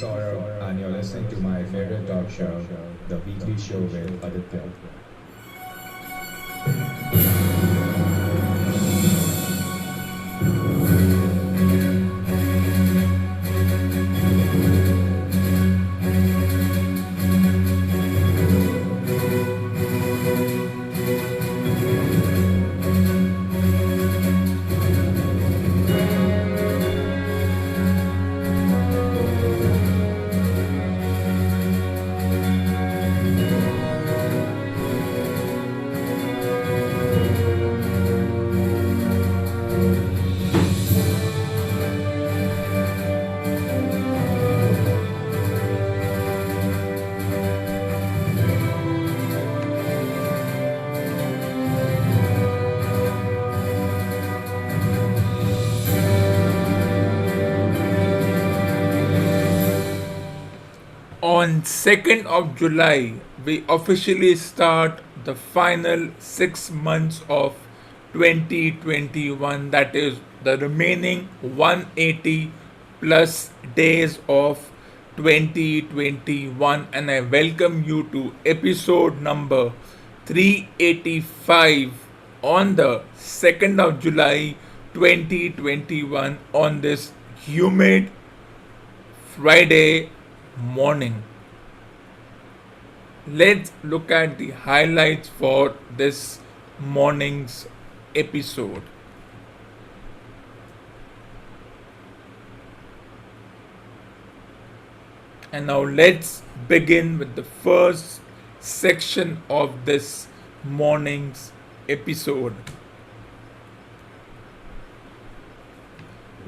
Saurabh, and you're listening to my favorite talk show, The Weekly Show with Aditya. On 2nd of July, we officially start the final 6 months of 2021, that is the remaining 180 plus days of 2021, and I welcome you to episode number 385 on the 2nd of July 2021 on this humid Friday morning. Let's look at the highlights for this morning's episode. And now let's begin with the first section of this morning's episode.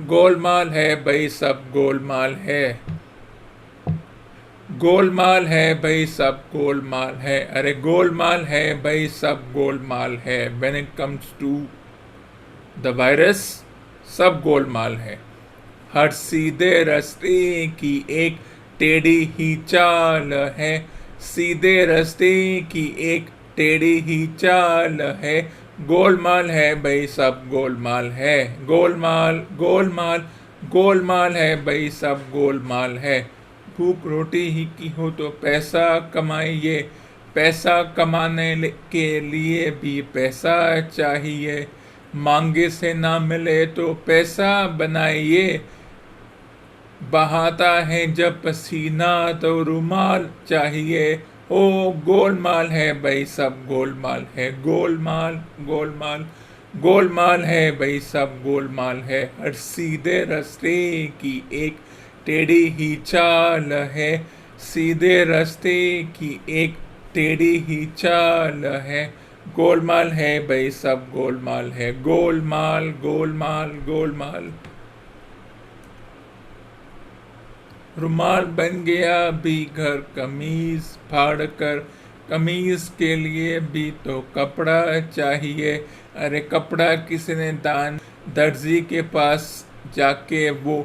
Golmaal है भाई, सब गोलमाल है. गोलमाल है भाई, सब गोलमाल है. अरे गोलमाल है भाई, सब गोलमाल है. When it comes to the virus, सब गोलमाल है. हर सीधे रास्ते की एक टेढ़ी ही चाल है. सीधे रास्ते की एक टेढ़ी ही चाल है. गोलमाल है भाई, सब गोलमाल है. गोलमाल गोलमाल गोलमाल है भाई, सब गोलमाल है. भूख रोटी ही की हो तो पैसा कमाइए. पैसा कमाने के लिए भी पैसा चाहिए. मांगे से ना मिले तो पैसा बनाइए. बहाता है जब पसीना तो रुमाल चाहिए. ओ गोलमाल है भाई, सब गोलमाल है. गोलमाल गोलमाल गोलमाल है भाई, सब गोलमाल है. हर सीधे रास्ते की एक टेढ़ी ही चाल है. सीधे रास्ते की एक टेढ़ी ही चाल है. गोलमाल है भाई, सब गोलमाल है. गोलमाल गोलमाल गोलमाल. रुमाल बन गया भी घर कमीज फाड़ कर. कमीज के लिए भी तो कपड़ा चाहिए. अरे कपड़ा किसने दान, दर्जी के पास जाके वो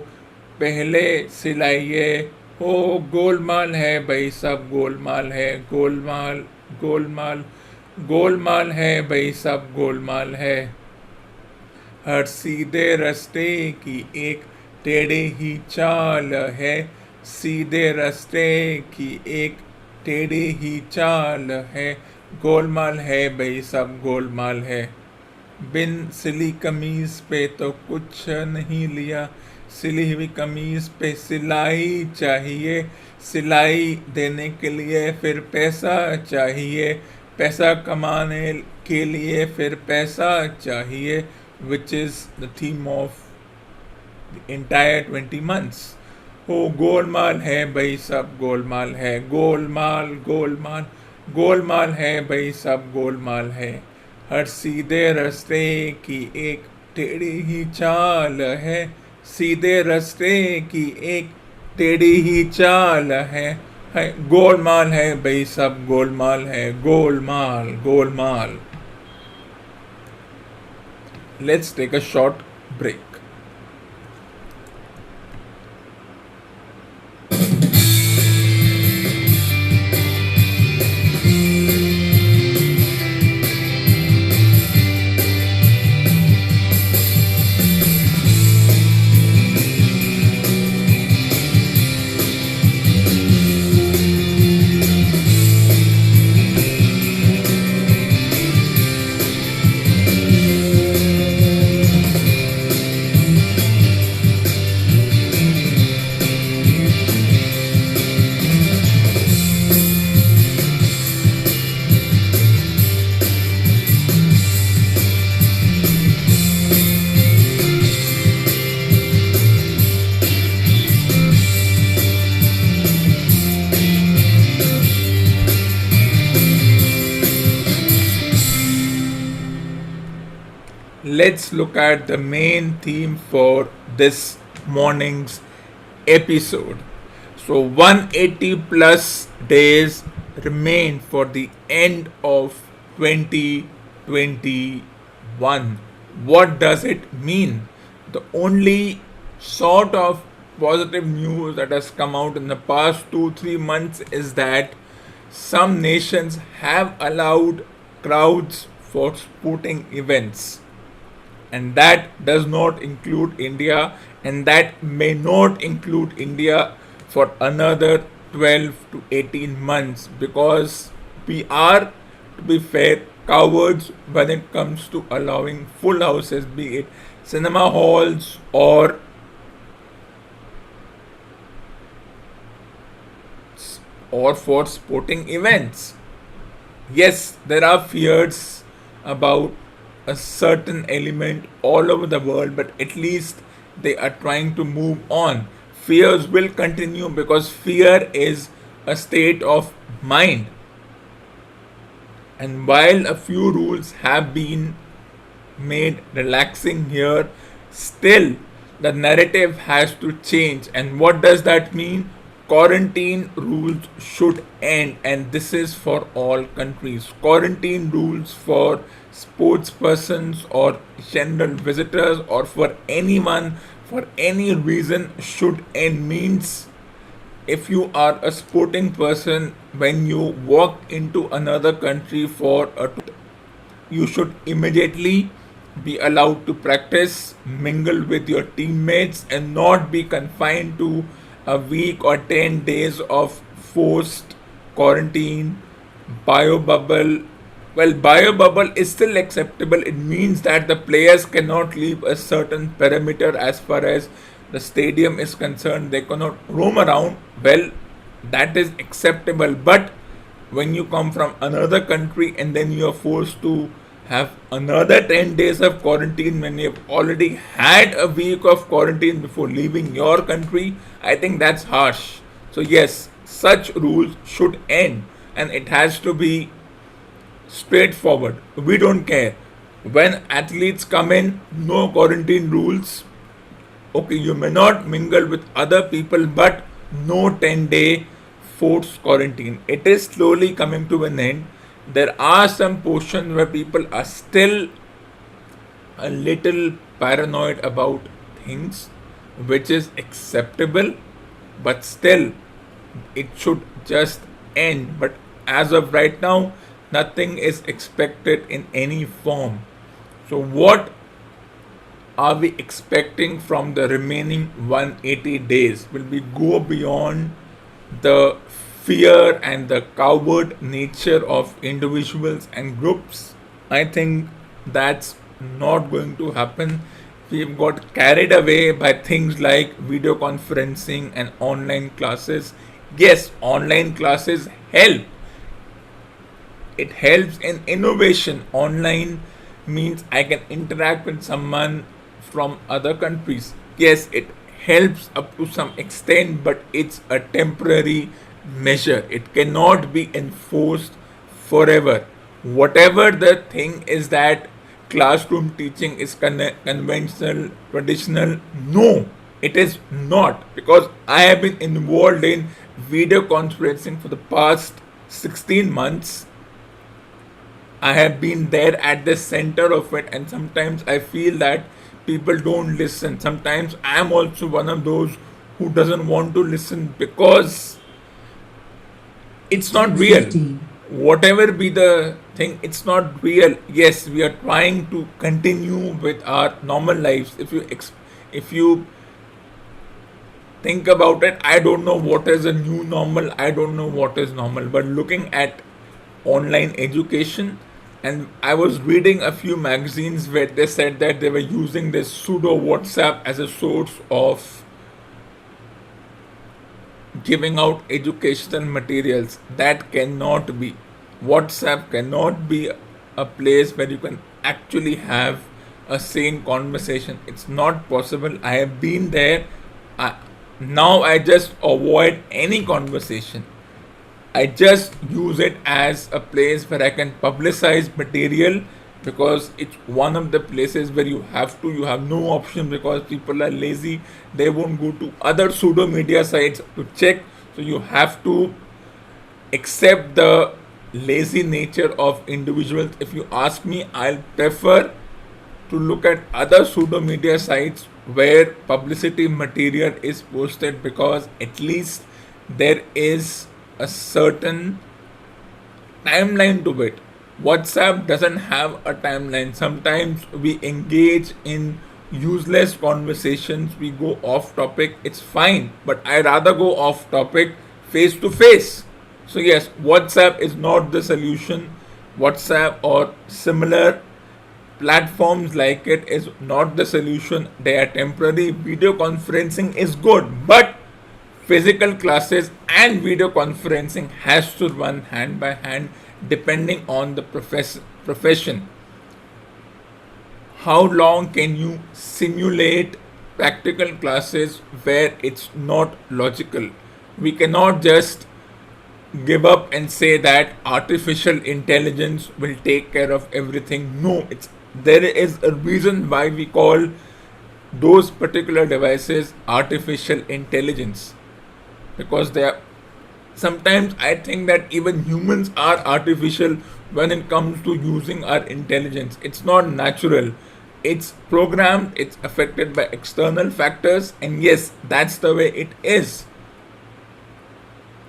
पहले सिलाइए. हो गोलमाल है भाई, सब गोलमाल है. गोलमाल गोलमाल गोलमाल है भाई, सब गोलमाल है. हर सीधे रास्ते की एक टेढ़ी ही चाल है. सीधे रास्ते की एक टेढ़ी ही चाल है. गोलमाल है भाई, सब गोलमाल है. बिन सिली कमीज पे तो कुछ नहीं लिया. सिली हुई कमीज पे सिलाई चाहिए. सिलाई देने के लिए फिर पैसा चाहिए. पैसा कमाने के लिए फिर पैसा चाहिए. Which is the theme of the entire 20 months. हो गोलमाल है भाई, सब गोलमाल है. गोलमाल गोलमाल गोलमाल है भाई, सब गोलमाल है. हर सीधे रास्ते की एक टेढ़ी ही चाल है. सीधे रास्ते की एक टेढ़ी ही चाल है. गोलमाल है भाई, सब गोलमाल है. Golmaal Golmaal. Let's take a short break. let's look at the main theme for this morning's episode. So 180 plus days remain for the end of 2021. What does it mean? The only sort of positive news that has come out in the past 2-3 months is that some nations have allowed crowds for sporting events, and that does not include India, and that may not include India for another 12 to 18 months, because we are, to be fair, cowards when it comes to allowing full houses, be it cinema halls or for sporting events. Yes, there are fears about a certain element all over the world, but at least they are trying to move on. Fears will continue because fear is a state of mind. And while a few rules have been made relaxing here, still the narrative has to change. And what does that mean? Quarantine rules should end, and this is for all countries. Quarantine rules for sports persons or general visitors or for anyone for any reason should end. Means if you are a sporting person, when you walk into another country for a you should immediately be allowed to practice, mingle with your teammates, and not be confined to a week or 10 days of forced quarantine, bio bubble. Well, bio bubble is still acceptable. It means that the players cannot leave a certain perimeter as far as the stadium is concerned. They cannot roam around. Well, that is acceptable. But when you come from another country and then you are forced to have another 10 days of quarantine when you have already had a week of quarantine before leaving your country, I think that's harsh. So yes, such rules should end, and it has to be straightforward. We don't care. When athletes come in, no quarantine rules. Okay, you may not mingle with other people, but no 10-day forced quarantine. It is slowly coming to an end. There are some portions where people are still a little paranoid about things, which is acceptable, but still it should just end. But as of right now, nothing is expected in any form. So what are we expecting from the remaining 180 days? Will we go beyond the fear and the coward nature of individuals and groups? I think that's not going to happen. We've got carried away by things like video conferencing and online classes. Yes, online classes help. It helps in innovation. Online means I can interact with someone from other countries. Yes, it helps up to some extent, but it's a temporary measure. It cannot be enforced forever. Whatever the thing is that classroom teaching is conventional, traditional, no, it is not, because I have been involved in video conferencing for the past 16 months. I have been there at the center of it, and sometimes I feel that people don't listen. Sometimes I am also one of those who doesn't want to listen because it's not real. Whatever be the thing, it's not real. Yes, we are trying to continue with our normal lives. If you think about it, I don't know what is a new normal. I don't know what is normal. But looking at online education, and I was reading a few magazines where they said that they were using this pseudo WhatsApp as a source of giving out educational materials. That cannot be. WhatsApp cannot be a place where you can actually have a sane conversation. It's not possible. I have been there. Now I just avoid any conversation. I just use it as a place where I can publicize material because it's one of the places where you have no option, because people are lazy, they won't go to other pseudo media sites to check. So you have to accept the lazy nature of individuals. If you ask me, I'll prefer to look at other pseudo media sites where publicity material is posted, because at least there is a certain timeline to it. WhatsApp doesn't have a timeline. Sometimes we engage in useless conversations, we go off topic, it's fine, but I rather go off topic face to face. So, yes, WhatsApp is not the solution. WhatsApp or similar platforms like it is not the solution. They are temporary. Video conferencing is good, but physical classes and video conferencing has to run hand by hand depending on the profession. How long can you simulate practical classes where it's not logical? We cannot just give up and say that artificial intelligence will take care of everything. No, there is a reason why we call those particular devices artificial intelligence, because they are, sometimes I think that even humans are artificial when it comes to using our intelligence. It's not natural, it's programmed, it's affected by external factors, and yes, that's the way it is.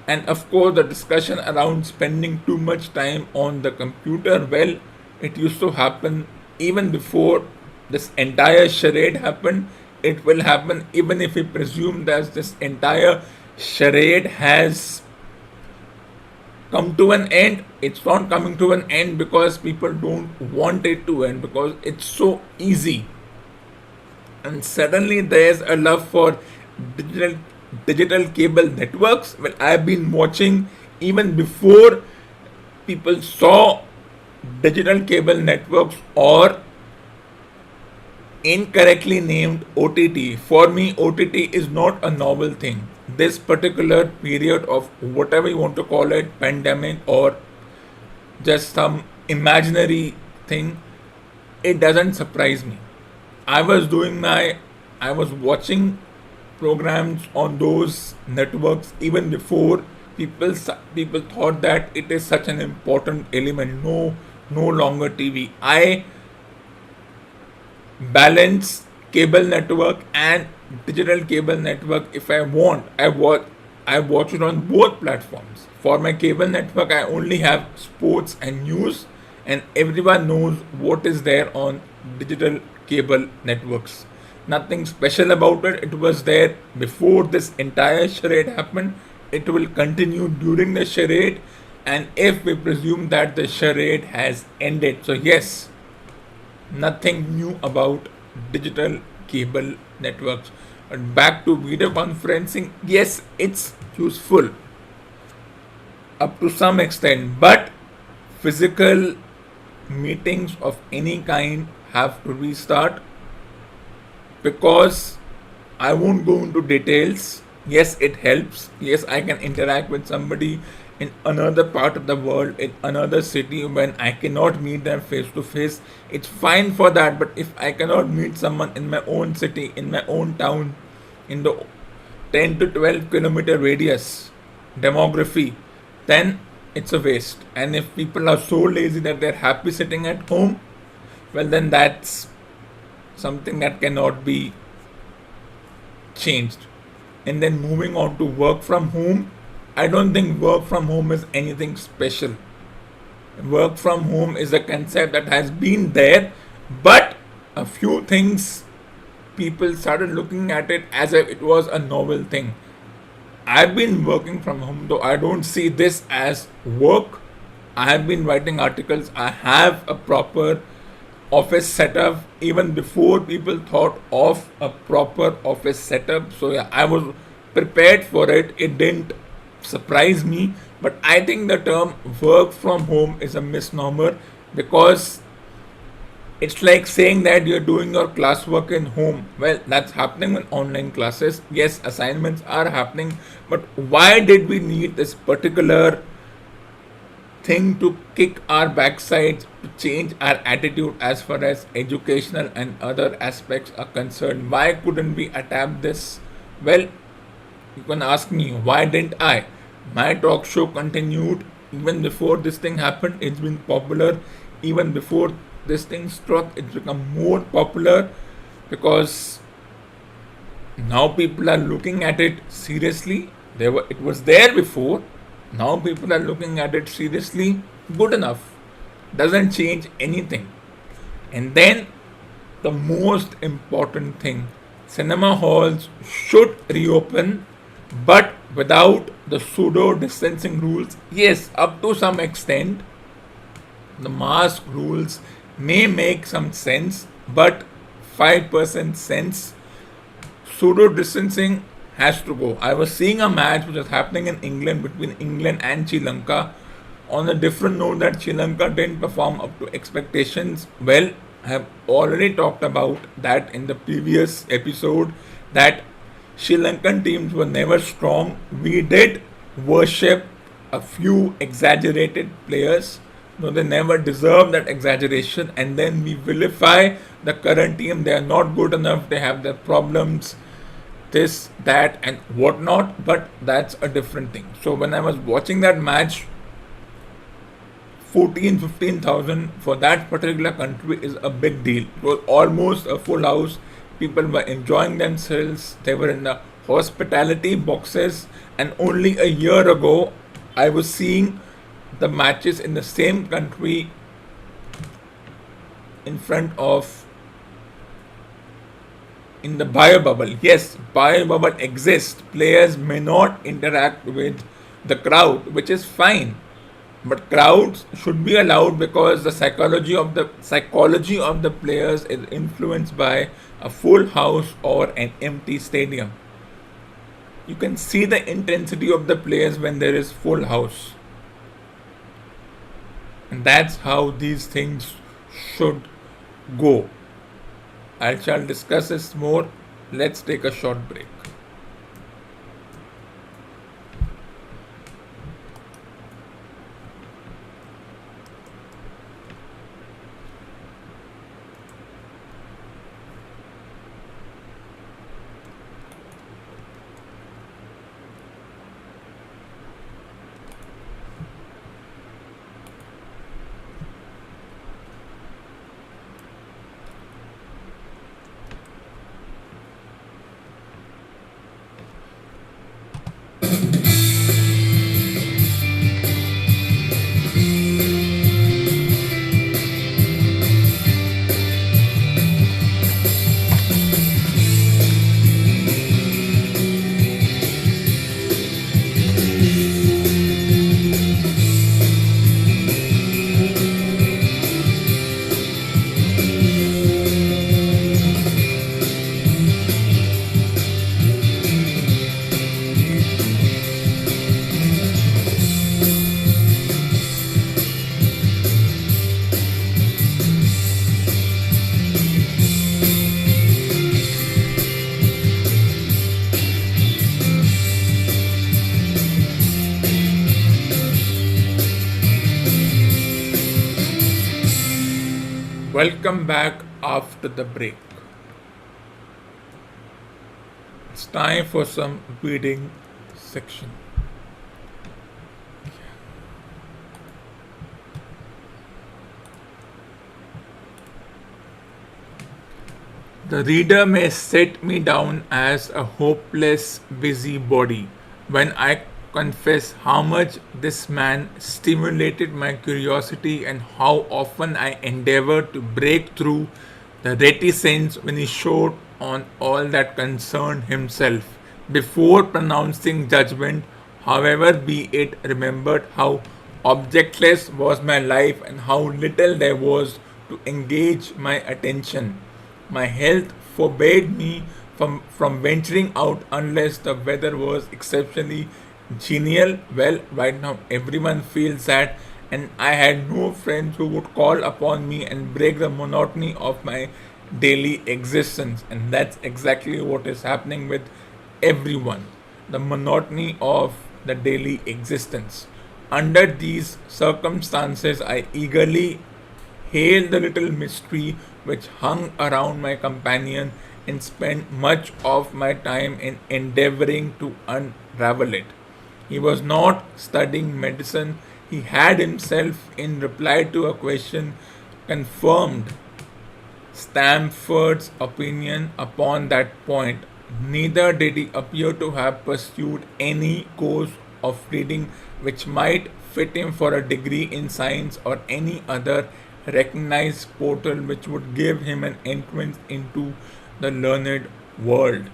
And of course, the discussion around spending too much time on the computer, well, it used to happen even before this entire charade happened. It will happen even if we presume that this entire charade has come to an end. It's not coming to an end because people don't want it to end, because it's so easy. And suddenly there's a love for digital cable networks. Well, I've been watching even before people saw digital cable networks or incorrectly named OTT. For me, OTT is not a novel thing. This particular period of whatever you want to call it, pandemic or just some imaginary thing, it doesn't surprise me. I was watching programs on those networks even before people thought that it is such an important element. No longer TV. I balance cable network and digital cable network. If I want, I watch it on both platforms. For my cable network, I only have sports and news, and everyone knows what is there on digital cable networks. Nothing special about it. It was there before this entire charade happened. It will continue during the charade, and if we presume that the charade has ended, so yes, nothing new about digital cable networks. But back to video conferencing, yes, it's useful up to some extent, but physical meetings of any kind have to restart, because I won't go into details. Yes, it helps. Yes, I can interact with somebody in another part of the world, in another city, when I cannot meet them face to face. It's fine for that, but if I cannot meet someone in my own city, in my own town, in the 10 to 12 kilometer radius demography, then it's a waste. And if people are so lazy that they're happy sitting at home, well, then that's something that cannot be changed. And then moving on to work from home, I don't think work from home is anything special. Work from home is a concept that has been there, but a few things, people started looking at it as if it was a novel thing. I've been working from home, though I don't see this as work. I have been writing articles. I have a proper office setup even before people thought of a proper office setup. So yeah, I was prepared for it. It didn't surprise me. But I think the term work from home is a misnomer, because it's like saying that you're doing your classwork in home. Well, that's happening in online classes. Yes, assignments are happening, but why did we need this particular thing to kick our backsides to change our attitude as far as educational and other aspects are concerned. Why couldn't we adapt this? Well, you can ask me, why didn't I? My talk show continued even before this thing happened. It's been popular even before this thing struck. It's become more popular because now people are looking at it seriously. It was there before. Now people are looking at it seriously. Good enough. Doesn't change anything. And then the most important thing, cinema halls should reopen, but without the pseudo distancing rules. Yes, up to some extent, the mask rules may make some sense, but 5% sense. Pseudo distancing has to go. I was seeing a match which was happening in England between England and Sri Lanka. On a different note, that Sri Lanka didn't perform up to expectations. Well, I have already talked about that in the previous episode, that Sri Lankan teams were never strong. We did worship a few exaggerated players. No, they never deserve that exaggeration, and then we vilify the current team. They are not good enough, they have their problems, this, that, and whatnot, but that's a different thing. So when I was watching that match, 15,000 for that particular country is a big deal. It was almost a full house. People were enjoying themselves. They were in the hospitality boxes. And only a year ago, I was seeing the matches in the same country in front of, in the bio bubble. Yes, bio bubble exists. Players may not interact with the crowd, which is fine. But crowds should be allowed because the psychology of the players is influenced by a full house or an empty stadium. You can see the intensity of the players when there is full house. And that's how these things should go. I shall discuss this more. Let's take a short break. Welcome back after the break. It's time for some reading section. The reader may set me down as a hopeless busybody when I confess how much this man stimulated my curiosity and how often I endeavored to break through the reticence when he showed on all that concerned himself before pronouncing judgment. However, be it remembered how objectless was my life and how little there was to engage my attention. My health forbade me from venturing out unless the weather was exceptionally genial. Well, right now everyone feels that, and I had no friends who would call upon me and break the monotony of my daily existence, and that's exactly what is happening with everyone. The monotony of the daily existence. Under these circumstances, I eagerly hailed the little mystery which hung around my companion and spent much of my time in endeavoring to unravel it. He was not studying medicine. He had himself, in reply to a question, confirmed Stamford's opinion upon that point. Neither did he appear to have pursued any course of reading which might fit him for a degree in science or any other recognized portal which would give him an entrance into the learned world.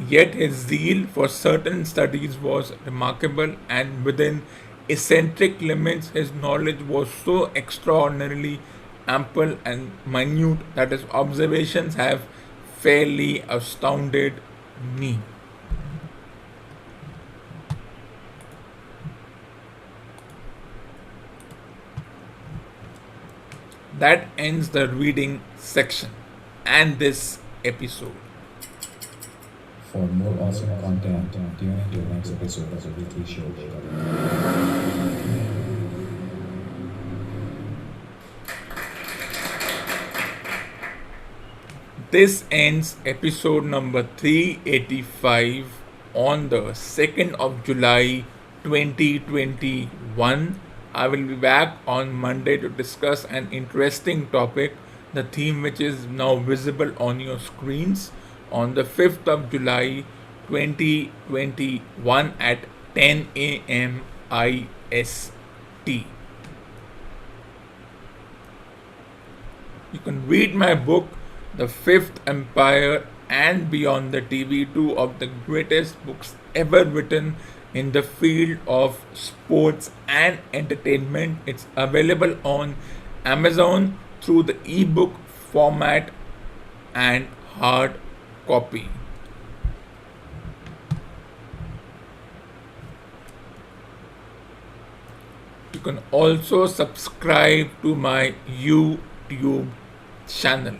Yet his zeal for certain studies was remarkable, and within eccentric limits, his knowledge was so extraordinarily ample and minute that his observations have fairly astounded me. That ends the reading section and this episode. For more awesome content, tune in to the next episode of the Weekly Show. This ends episode number 385 on the 2nd of July 2021. I will be back on Monday to discuss an interesting topic, the theme which is now visible on your screens, on the 5th of July 2021 at 10 a.m. IST. You can read my book, The Fifth Empire and Beyond the TV, two of the greatest books ever written in the field of sports and entertainment. It's available on Amazon through the ebook format and hard copy. You can also subscribe to my YouTube channel.